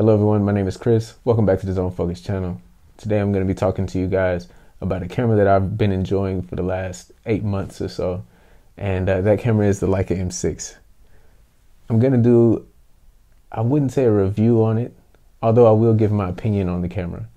Hello everyone, my name is Chris. Welcome back to the Zone Focus channel. Today I'm going to be talking to you guys about a camera that I've been enjoying for the last 8 months or so. And that camera is the Leica M6. I'm going to do, I wouldn't say a review on it, although I will give my opinion on the camera.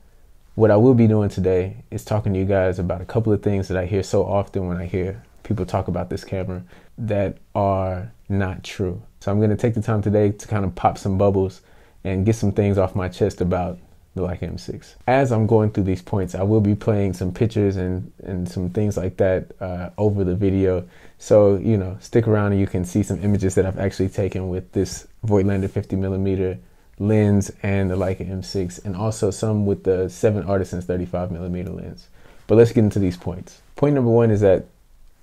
What I will be doing today is talking to you guys about a couple of things that I hear so often when I hear people talk about this camera that are not true. So I'm going to take the time today to kind of pop some bubbles and get some things off my chest about the Leica M6. As I'm going through these points, I will be playing some pictures and some things like that over the video. So, you know, stick around and you can see some images that I've actually taken with this Voigtlander 50mm lens and the Leica M6, and also some with the 7 Artisans 35mm lens. But let's get into these points. Point number one is that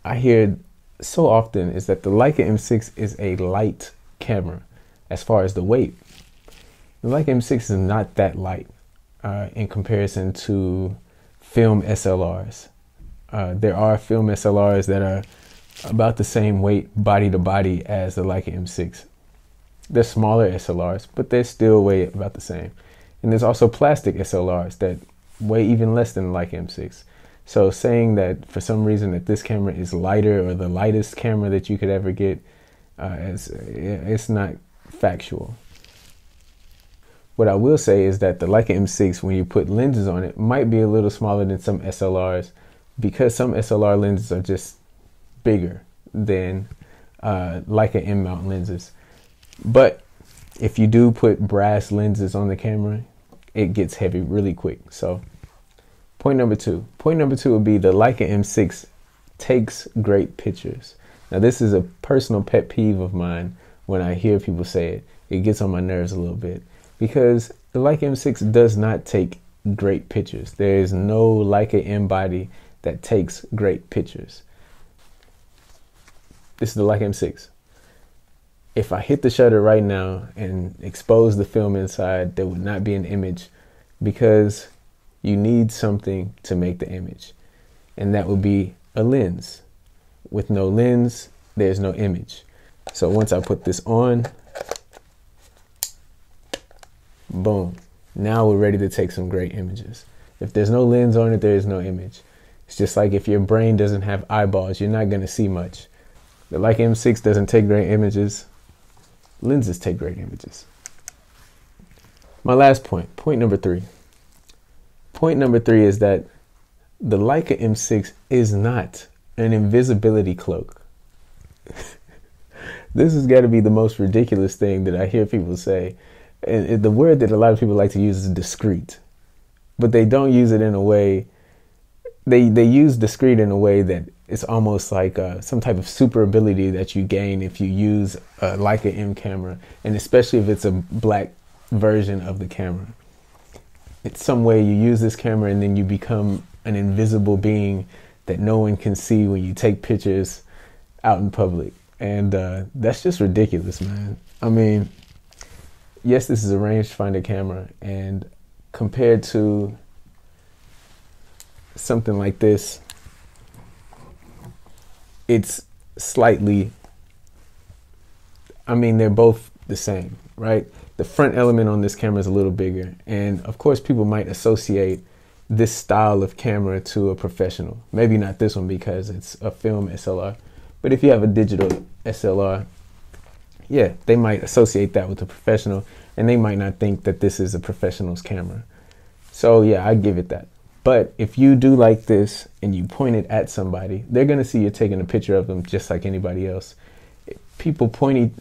I hear so often is that the Leica M6 is a light camera as far as the weight. The Leica M6 is not that light in comparison to film SLRs. There are film SLRs that are about the same weight body to body as the Leica M6. They're smaller SLRs, but they still weigh about the same. And there's also plastic SLRs that weigh even less than the Leica M6. So saying that for some reason that this camera is lighter or the lightest camera that you could ever get, it's not factual. What I will say is that the Leica M6, when you put lenses on it, might be a little smaller than some SLRs because some SLR lenses are just bigger than Leica M mount lenses. But if you do put brass lenses on the camera, it gets heavy really quick. So point number two would be the Leica M6 takes great pictures. Now this is a personal pet peeve of mine when I hear people say it. It gets on my nerves a little bit because the Leica M6 does not take great pictures. There is no Leica M body that takes great pictures. This is the Leica M6. If I hit the shutter right now and expose the film inside, there would not be an image because you need something to make the image. And that would be a lens. With no lens, there's no image. So once I put this on, boom. Now we're ready to take some great images. If there's no lens on it, there is no image. It's just like if your brain doesn't have eyeballs, you're not going to see much. The Leica M6 doesn't take great images. Lenses take great images. My last point, point number three. Point number three is that the Leica M6 is not an invisibility cloak. This has got to be the most ridiculous thing that I hear people say. And the word that a lot of people like to use is discreet. But they don't use it in a way, they use discreet in a way that it's almost like some type of super ability that you gain if you use a Leica M camera, and especially if it's a black version of the camera. It's some way you use this camera and then you become an invisible being that no one can see when you take pictures out in public. And that's just ridiculous, man. I mean, yes, this is a rangefinder camera, and compared to something like this, it's slightly, I mean, they're both the same, right? The front element on this camera is a little bigger. And of course, people might associate this style of camera to a professional. Maybe not this one because it's a film SLR. But if you have a digital SLR, yeah, they might associate that with a professional, and they might not think that this is a professional's camera. So yeah, I give it that. But if you do like this and you point it at somebody, they're going to see you taking a picture of them just like anybody else. People pointing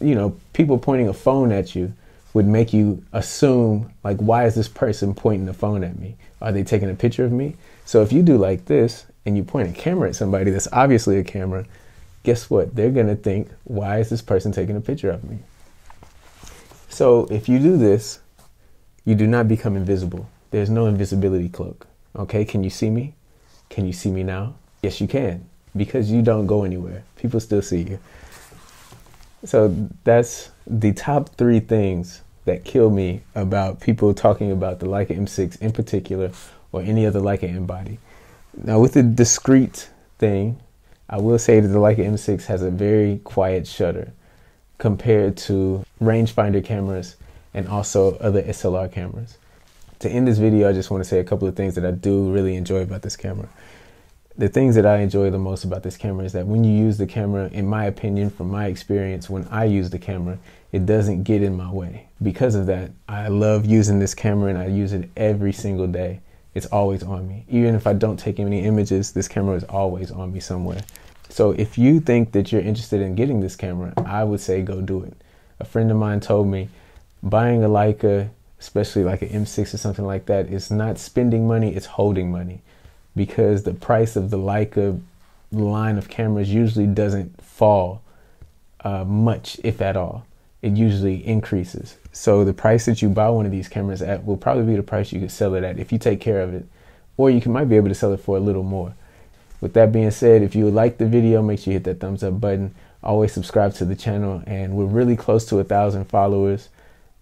a phone at you would make you assume, like, why is this person pointing the phone at me? Are they taking a picture of me? So if you do like this and you point a camera at somebody that's obviously a camera, guess what? They're going to think, why is this person taking a picture of me? So if you do this, you do not become invisible. There's no invisibility cloak. Okay, can you see me? Can you see me now? Yes, you can, because you don't go anywhere. People still see you. So that's the top 3 things that kill me about people talking about the Leica M6 in particular, or any other Leica M body. Now with the discreet thing, I will say that the Leica M6 has a very quiet shutter compared to rangefinder cameras and also other SLR cameras. To end this video, I just want to say a couple of things that I do really enjoy about this camera. The things that I enjoy the most about this camera is that when you use the camera, in my opinion, from my experience, when I use the camera, it doesn't get in my way. Because of that, I love using this camera and I use it every single day. It's always on me. Even if I don't take any images, this camera is always on me somewhere. So if you think that you're interested in getting this camera, I would say go do it. A friend of mine told me buying a Leica, especially like an M6 or something like that, is not spending money, it's holding money. Because the price of the Leica line of cameras usually doesn't fall much, if at all. It usually increases. So the price that you buy one of these cameras at will probably be the price you could sell it at if you take care of it. Or you might be able to sell it for a little more. With that being said, if you like the video, make sure you hit that thumbs up button. Always subscribe to the channel, and we're really close to 1,000 followers,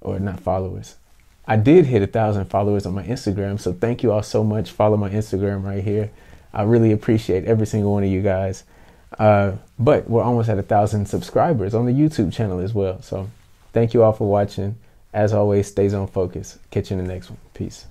or not followers. I did hit 1,000 followers on my Instagram, so thank you all so much. Follow my Instagram right here. I really appreciate every single one of you guys. But we're almost at 1,000 subscribers on the YouTube channel as well. So thank you all for watching. As always, stay zone focused. Catch you in the next one. Peace.